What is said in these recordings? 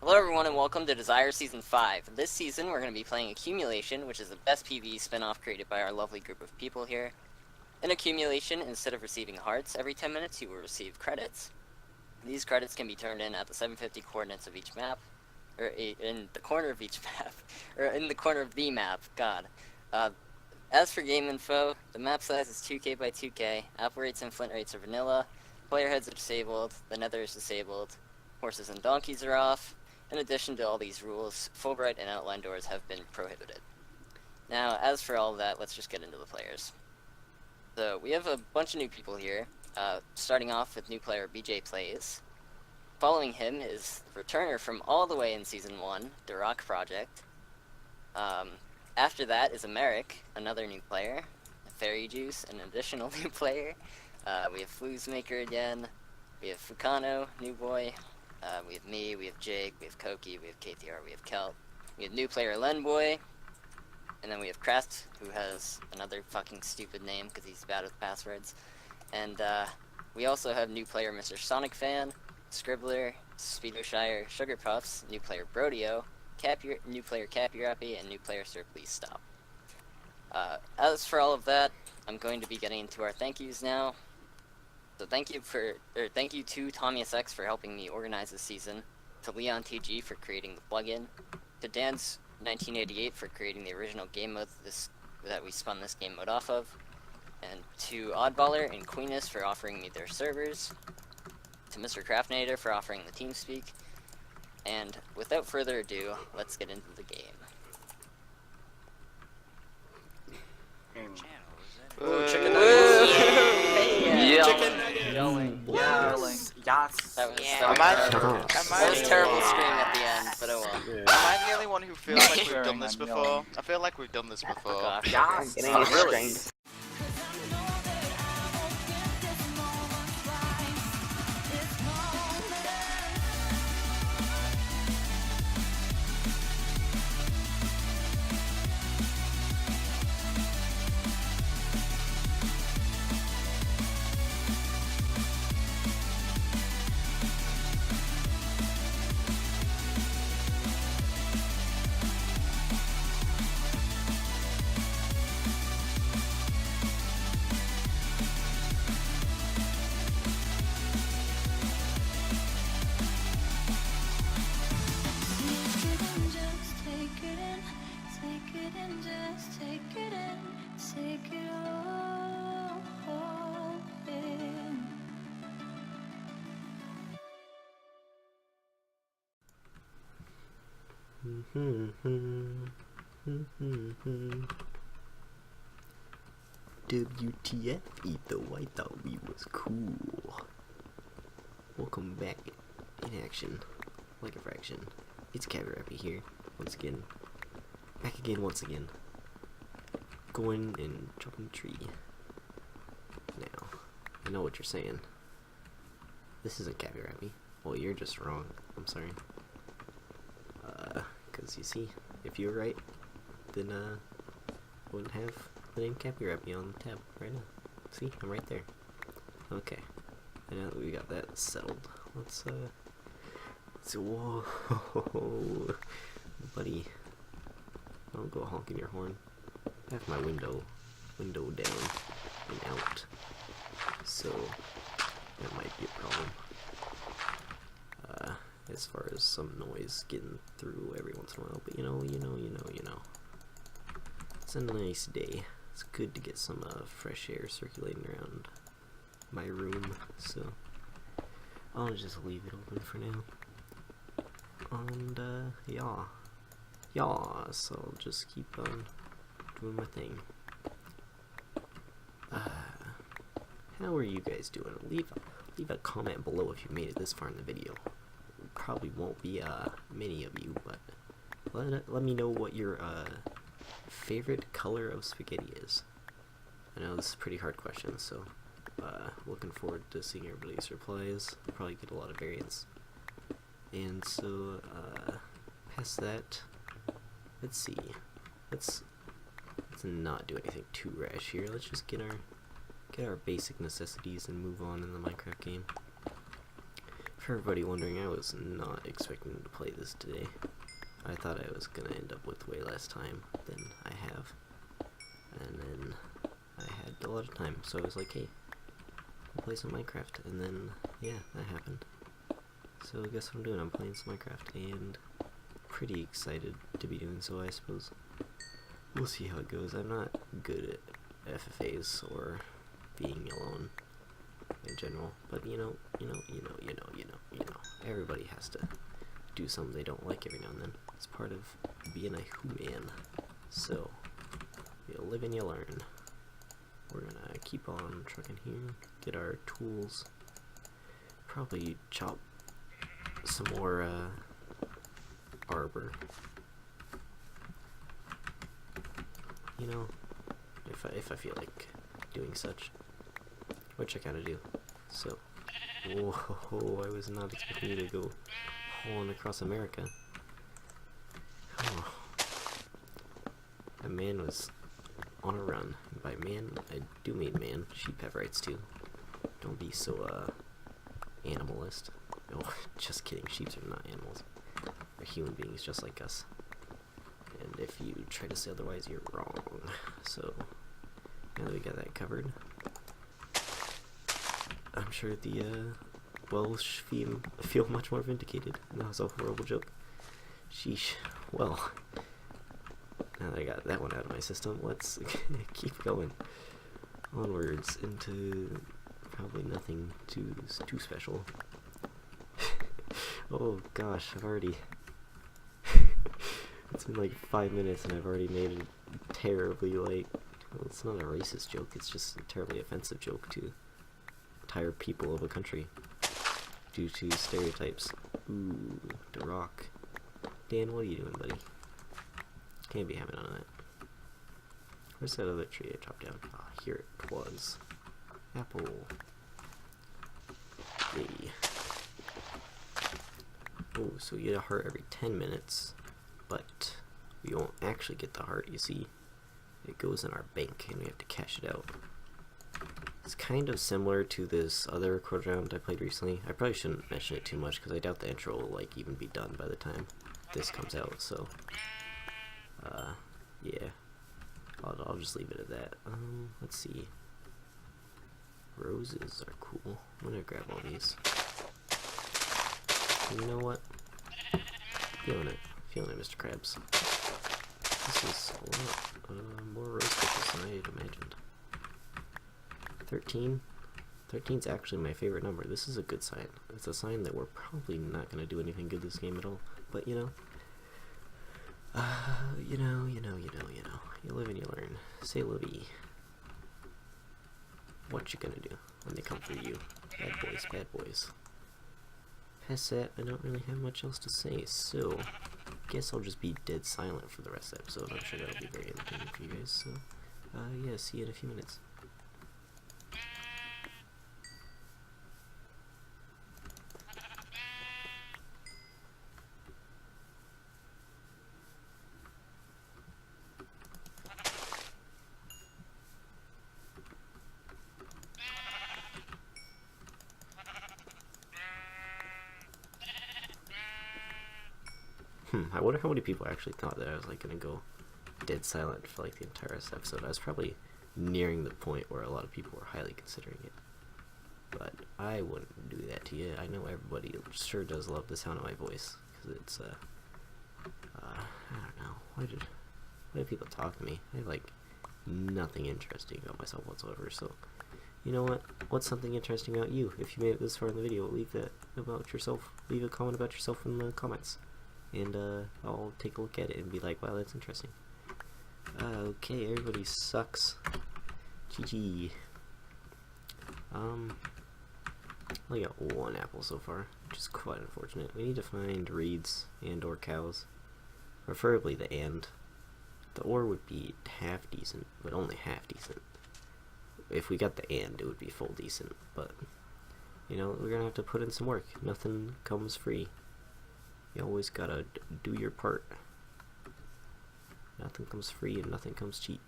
Hello everyone and welcome to Desire Season 5. This season we're going to be playing Accumulation, which is the best PvE spin-off created by our lovely group of people here. In Accumulation, instead of receiving hearts every 10 minutes, you will receive credits. These credits can be turned in at the 750 coordinates of each map, or in the corner of each map, or in the corner of the map, god. As for game info, the map size is 2k by 2k, alpha rates and flint rates are vanilla, player heads are disabled, the nether is disabled, horses and donkeys are off. In addition to all these rules, Fullbright and Outlined Ores have been prohibited. Now, as for all of that, let's just get into the players. So, we have a bunch of new people here, starting off with new player BJ Plays. Following him is the returner from all the way in Season 1, The Rock Project. After that is Americ, another new player. Fairy Juice, an additional new player. We have Floozemaker again. We have Fukano, new boy. We have me, we have Jake, we have Koki, we have KTR, we have Kelp. We have new player Lenboy. And then we have Crest, who has another fucking stupid name because he's bad with passwords. And we also have new player Mr. Sonic Fan, Scribbler, Speedoshire, Sugar Puffs, new player Brodio, new player Cappy, and new player Sir Please Stop. As for all of that, I'm going to be getting into our thank yous now. So thank you to TommySX for helping me organize this season, to Leon TG for creating the plugin, to Dan's 1988 for creating the original game mode that we spun this game mode off of, and to Oddballer and Queeness for offering me their servers, to Mr. Craftnator for offering the TeamSpeak, and without further ado, let's get into the game. Ooh, chicken nuggets! Chicken nuggets! Yelling. Yes. That was terrible scream at the end, but oh well. Am I the only one who feels like we've done this before? I feel like we've done this before. Gosh. Yes. Really? WTF, Etho, I thought we was cool. Welcome back in action, like a fraction. It's Cappy here, once again. Back again, once again. Going and chopping a tree. Now, I know what you're saying. This isn't Cappy. Well, you're just wrong. I'm sorry. Cause you see, if you were right, then I wouldn't have the name Cappy on the tab right now. See, I'm right there. Okay. And now that we got that settled, let's whoa, buddy, don't go honking your horn. I have my window down and out, so that might be a problem. As far as some noise getting through every once in a while, but you know. It's a nice day. It's good to get some fresh air circulating around my room, so I'll just leave it open for now. And yeah, so I'll just keep on doing my thing. How are you guys doing? Leave a comment below if you made it this far in the video. Probably won't be many of you, but let me know what your favorite color of spaghetti is. I know this is a pretty hard question, so looking forward to seeing everybody's replies. I'll probably get a lot of variants. And so past that, let's see. Let's not do anything too rash here. Let's just get our basic necessities and move on in the Minecraft game. For everybody wondering, I was not expecting to play this today. I thought I was gonna end up with way less time than I have. And then I had a lot of time, so I was like, hey, I'll play some Minecraft. And then, yeah, that happened. So guess what I'm doing? I'm playing some Minecraft, and pretty excited to be doing so, I suppose. We'll see how it goes. I'm not good at FFAs or being alone in general, but you know, everybody has to do something they don't like every now and then. It's part of being a human. So, you live and you learn. We're gonna keep on trucking here, get our tools, probably chop some more arbor. You know, if I feel like doing such, which I kind of do. So, whoa, I was not expecting you to go hauling across America. Oh. A man was on a run. And by man, I do mean man. Sheep have rights too. Don't be so animalist. No, just kidding. Sheep are not animals. They're human beings just like us. And if you try to say otherwise, you're wrong. So, now that we got that covered, I'm sure the Welsh feel much more vindicated. That was a horrible joke. Sheesh. Well, now that I got that one out of my system, let's keep going onwards into probably nothing too special. Oh gosh, I've already it's been like 5 minutes and I've already made a terribly, like, well, it's not a racist joke, it's just a terribly offensive joke to entire people of a country due to stereotypes. Ooh, the rock. Dan, what are you doing, buddy? Can't be having none of that. Where's that other tree I chopped down? Ah, here it was. Apple. Yay. Oh, so you get a heart every 10 minutes, but we won't actually get the heart, you see. It goes in our bank and we have to cash it out. It's kind of similar to this other code round I played recently. I probably shouldn't mention it too much because I doubt the intro will like even be done by the time this comes out, so yeah, I'll just leave it at that. Let's see. Roses are cool. I'm gonna grab all these. You know what? Feeling it, Mr. Krabs. This is a lot more rose bushes than I had imagined. 13? 13's actually my favorite number. This is a good sign. It's a sign that we're probably not going to do anything good this game at all. But, you know, you live and you learn. Say la vie. What you gonna do when they come for you? Bad boys, bad boys. Past that, I don't really have much else to say, so guess I'll just be dead silent for the rest of the episode. I'm sure that'll be very entertaining for you guys, so yeah, see you in a few minutes. I wonder how many people actually thought that I was like gonna go dead silent for like the entire episode. I was probably nearing the point where a lot of people were highly considering it. But I wouldn't do that to you. I know everybody sure does love the sound of my voice, because it's I don't know. Why did people talk to me? I have like nothing interesting about myself whatsoever, so you know what? What's something interesting about you? If you made it this far in the video, leave that about yourself. Leave a comment about yourself in the comments. And I'll take a look at it and be like, wow, that's interesting. Okay, everybody sucks. GG. I only got one apple so far, which is quite unfortunate. We need to find reeds and or cows. Preferably the and. The ore would be half decent, but only half decent. If we got the and, it would be full decent, but you know, we're gonna have to put in some work. Nothing comes free. You always gotta do your part. Nothing comes free and nothing comes cheap.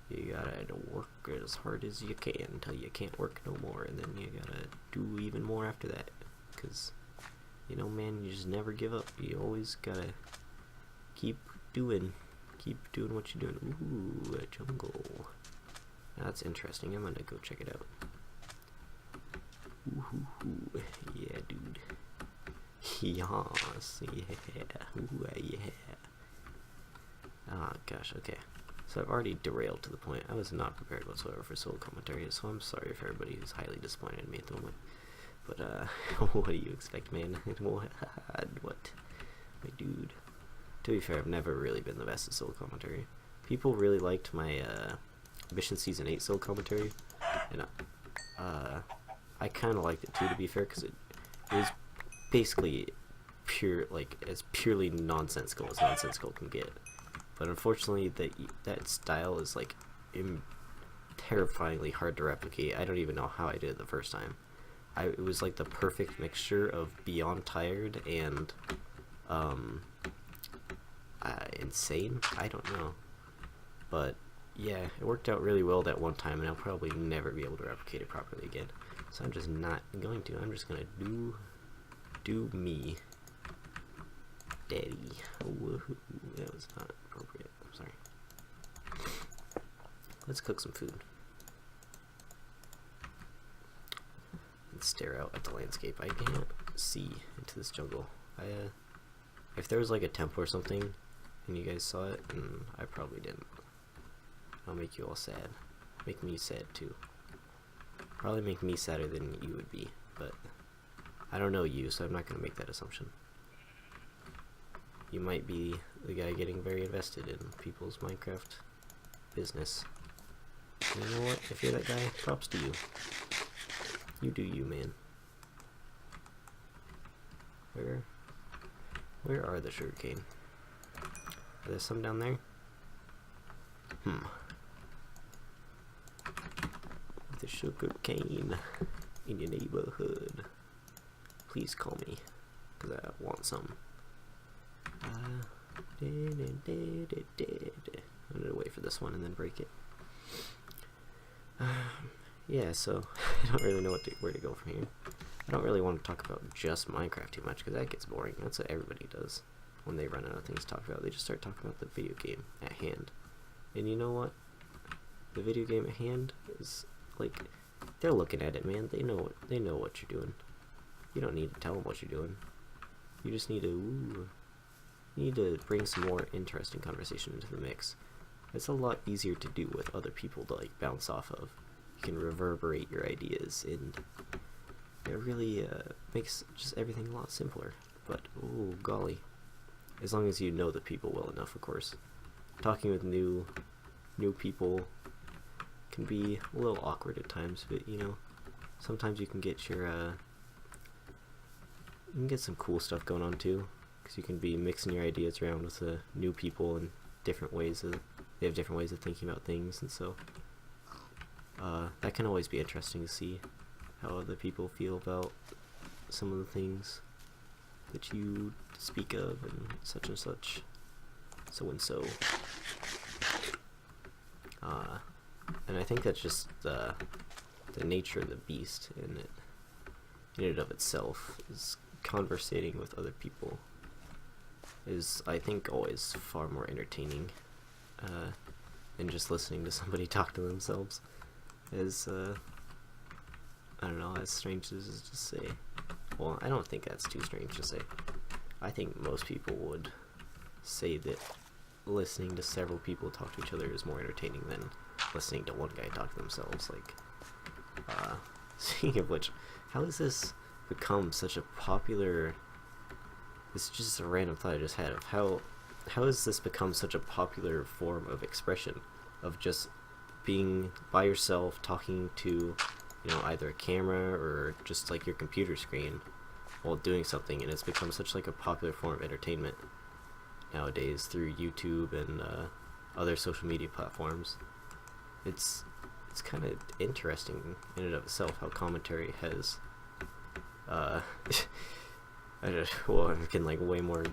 You gotta work as hard as you can until you can't work no more, and then you gotta do even more after that. Cause, you know, man, you just never give up. You always gotta keep doing what you're doing. Ooh, a jungle. That's interesting. I'm gonna go check it out. Ooh, yeah, dude. Yes, yeah. Ooh, yeah. Ah, gosh, okay. So I've already derailed to the point. I was not prepared whatsoever for solo commentary, so I'm sorry for everybody who's highly disappointed in me at the moment. But, what do you expect, man? What? My dude. To be fair, I've never really been the best at solo commentary. People really liked my, Mission Season 8 solo commentary, and, I kind of liked it too, to be fair, because it was basically pure, like, as purely nonsensical as nonsensical can get. But unfortunately, that style is, like, terrifyingly hard to replicate. I don't even know how I did it the first time. It was like the perfect mixture of beyond tired and insane. I don't know, but yeah, it worked out really well that one time, and I'll probably never be able to replicate it properly again. So I'm just not going to. I'm just gonna do me, daddy. Woohoo! That was not appropriate. I'm sorry. Let's cook some food. Stare out at the landscape. I can't see into this jungle. If there was like a temple or something and you guys saw it, and I probably didn't, I'll make you all sad. Make me sad too. Probably make me sadder than you would be, but I don't know you, so I'm not gonna make that assumption. You might be the guy getting very invested in people's Minecraft business. And you know what? If you're that guy, props to you. You do you, man. Where are the sugarcane? Are there some down there? The sugarcane in your neighborhood. Please call me, because I want some. I'm gonna wait for this one and then break it. Yeah, so I don't really know where to go from here. I don't really want to talk about just Minecraft too much, because that gets boring. That's what everybody does when they run out of things to talk about. They just start talking about the video game at hand. And you know what? The video game at hand is like, they're looking at it, man. They know what you're doing. You don't need to tell them what you're doing. You just need to bring some more interesting conversation into the mix. It's a lot easier to do with other people to like bounce off of. You can reverberate your ideas, and it really makes just everything a lot simpler. But oh golly, as long as you know the people well enough, of course. Talking with new people can be a little awkward at times, but you know, sometimes you can get your you can get some cool stuff going on too, because you can be mixing your ideas around with new people and different ways of they have different ways of thinking about things, and so that can always be interesting to see how other people feel about some of the things that you speak of and such and such, so and so. And I think that's just the nature of the beast in and of itself, is conversating with other people is, I think, always far more entertaining than just listening to somebody talk to themselves. As I don't know, as strange as it is to say. Well, I don't think that's too strange to say. I think most people would say that listening to several people talk to each other is more entertaining than listening to one guy talk to themselves. Like, speaking of which, how has this become such a popular... It's just a random thought I just had of how has this become such a popular form of expression, of just being by yourself, talking to, you know, either a camera or just like your computer screen while doing something, and it's become such like a popular form of entertainment nowadays through YouTube and other social media platforms. It's kind of interesting in and of itself how commentary has I'm getting like way more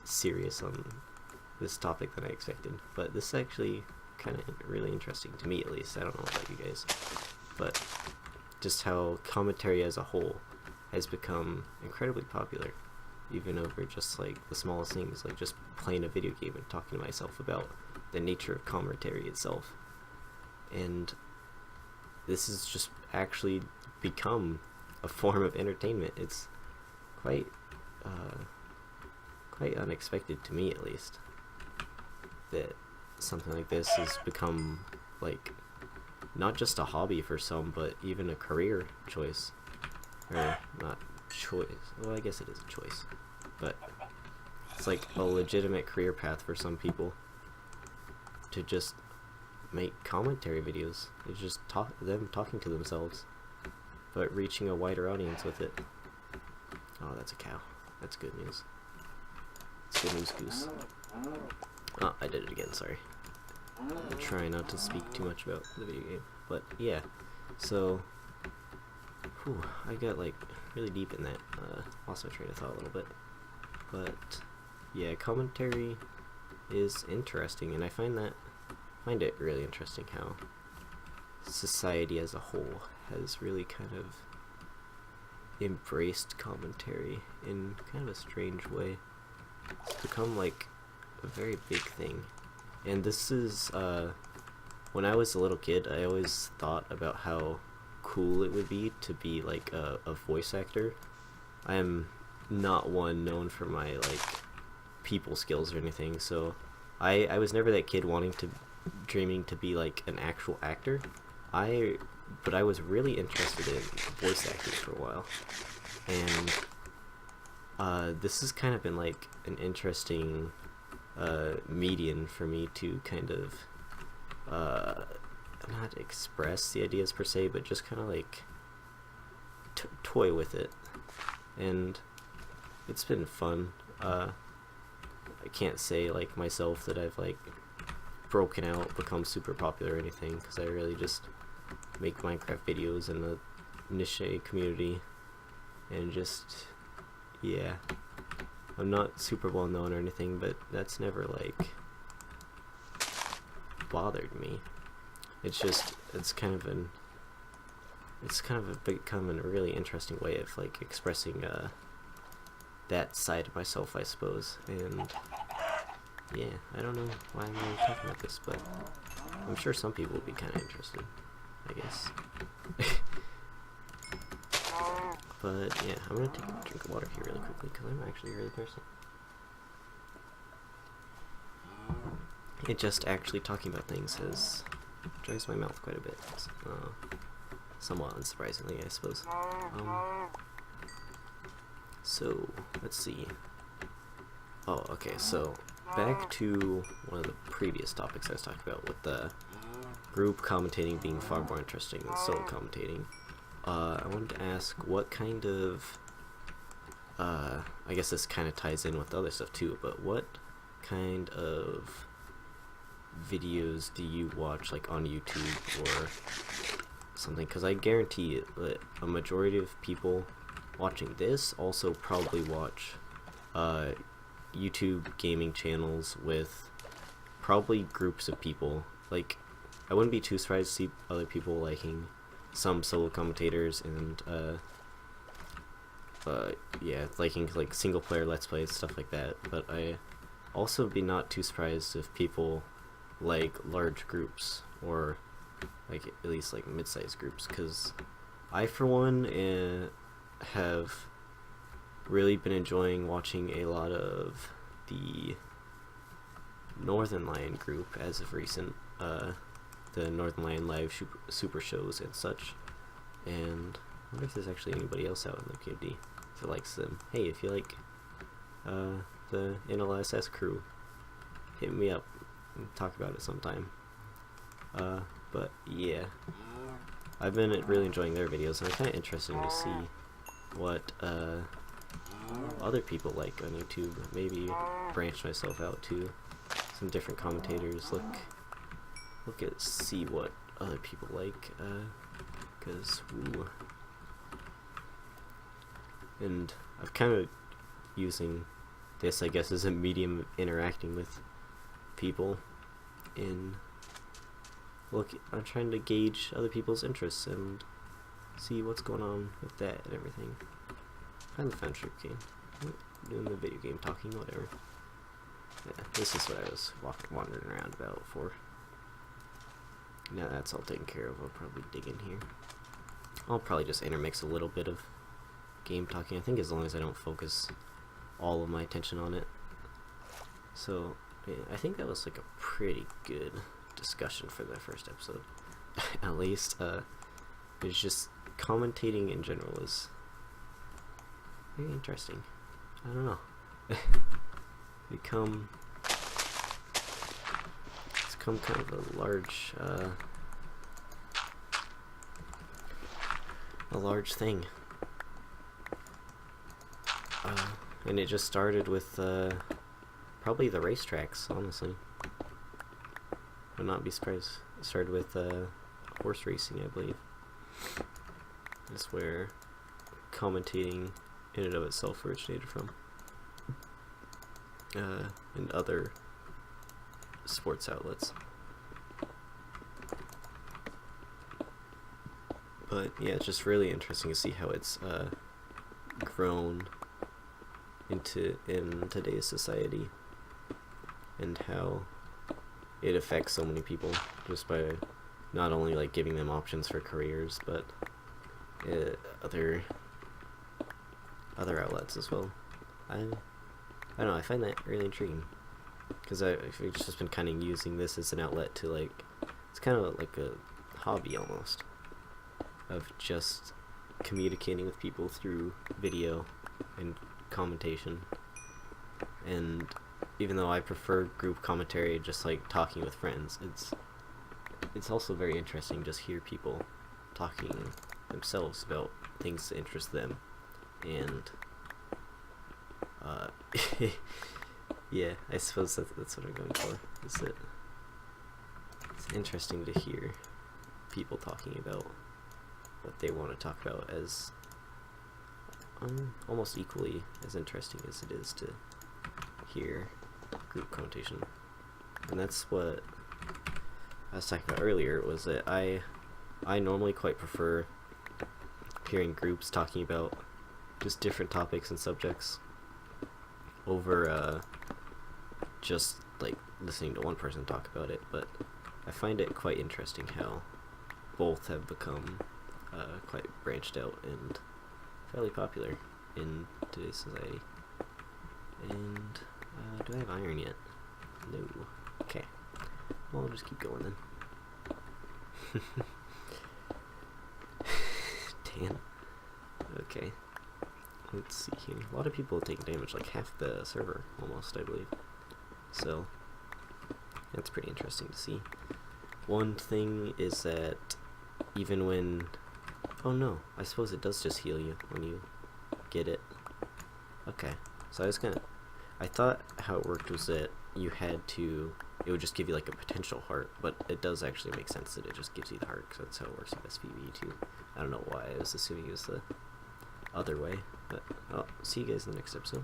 serious on this topic than I expected, but this actually kind of really interesting to me, at least. I don't know about you guys, but just how commentary as a whole has become incredibly popular, even over just like the smallest things, like just playing a video game and talking to myself about the nature of commentary itself. And this has just actually become a form of entertainment. It's quite unexpected to me, at least, that something like this has become like not just a hobby for some, but even a career choice. Or not choice, well, I guess it is a choice, but it's like a legitimate career path for some people to just make commentary videos. It's just them talking to themselves, but reaching a wider audience with it. Oh, that's a cow. That's good news. It's good news, goose. Oh, I did it again, sorry. I'm trying not to speak too much about the video game, but yeah, so whew, I got like really deep in that, lost my train of thought a little bit, but yeah, commentary is interesting, and I find it really interesting how society as a whole has really kind of embraced commentary in kind of a strange way. It's become like a very big thing, and this is when I was a little kid, I always thought about how cool it would be to be like a voice actor. I am not one known for my like people skills or anything, so I was never that kid dreaming to be like an actual actor. But I was really interested in voice acting for a while, and this has kind of been like an interesting medium for me to kind of not express the ideas per se, but just kind of like toy with it, and it's been fun. I can't say like myself that I've like broken out, become super popular or anything, because I really just make Minecraft videos in the niche community, and just, yeah, I'm not super well known or anything, but that's never like bothered me. It's just, it's kind of become a really interesting way of like expressing that side of myself, I suppose. And yeah, I don't know why I'm really talking about this, but I'm sure some people will be kind of interested, I guess. But yeah, I'm gonna take a drink of water here really quickly because I'm actually really thirsty. It just actually talking about things dries my mouth quite a bit, somewhat unsurprisingly, I suppose. So let's see. Oh, okay, so back to one of the previous topics I was talking about, with the group commentating being far more interesting than solo commentating. I wanted to ask what kind of, I guess this kind of ties in with the other stuff too, but what kind of videos do you watch, like on YouTube or something? Because I guarantee that a majority of people watching this also probably watch YouTube gaming channels with probably groups of people. Like, I wouldn't be too surprised to see other people liking some solo commentators and yeah, liking like single player let's plays, stuff like that. But I also be not too surprised if people like large groups, or like at least like mid-sized groups, because I for one have really been enjoying watching a lot of the Northern Lion group as of recent, the Northern Lion live super shows and such, and I wonder if there's actually anybody else out in the community that likes them. Hey, if you like the NLSS crew, hit me up and talk about it sometime. But yeah, I've been really enjoying their videos, and I'm kind of interested to see what other people like on YouTube. Maybe branch myself out to some different commentators, look at, see what other people like, because and I'm kind of using this, I guess, as a medium of interacting with people in I'm trying to gauge other people's interests and see what's going on with that and everything. Find the friendship game. Doing the video game talking, whatever. Yeah, this is what I was wandering around about for. Now that's all taken care of, I'll probably dig in here. I'll probably just intermix a little bit of game talking, I think, as long as I don't focus all of my attention on it. So, yeah, I think that was like a pretty good discussion for the first episode. At least, it's just commentating in general is very interesting. I don't know. It's become kind of a large thing. And it just started with probably the racetracks, honestly. I'd not be surprised. It started with horse racing, I believe. That's where commentating in and of itself originated from. And other sports outlets. But yeah, it's just really interesting to see how it's grown in today's society, and how it affects so many people just by not only like giving them options for careers, but other outlets as well. I don't know, I find that really intriguing, because I've just been kind of using this as an outlet to, like, it's kind of like a hobby almost, of just communicating with people through video and commentation. And even though I prefer group commentary, just like talking with friends, it's also very interesting just hear people talking themselves about things that interest them. And yeah, I suppose that's what I'm going for, is that it's interesting to hear people talking about what they want to talk about, as almost equally as interesting as it is to hear group commentation. And that's what I was talking about earlier, was that I normally quite prefer hearing groups talking about just different topics and subjects over just like listening to one person talk about it. But I find it quite interesting how both have become quite branched out and fairly popular in today's society. And do I have iron yet? No. Okay. Well, I'll just keep going then. Damn. Okay. Let's see here. A lot of people have taken damage, like half the server almost, I believe. So that's pretty interesting to see. One thing is that even when, oh no, I suppose it does just heal you when you get it. Okay, so I thought how it worked was that you had to, it would just give you like a potential heart, but it does actually make sense that it just gives you the heart, because that's how it works in SPV too. I don't know why I was assuming it was the other way, but I'll see you guys in the next episode.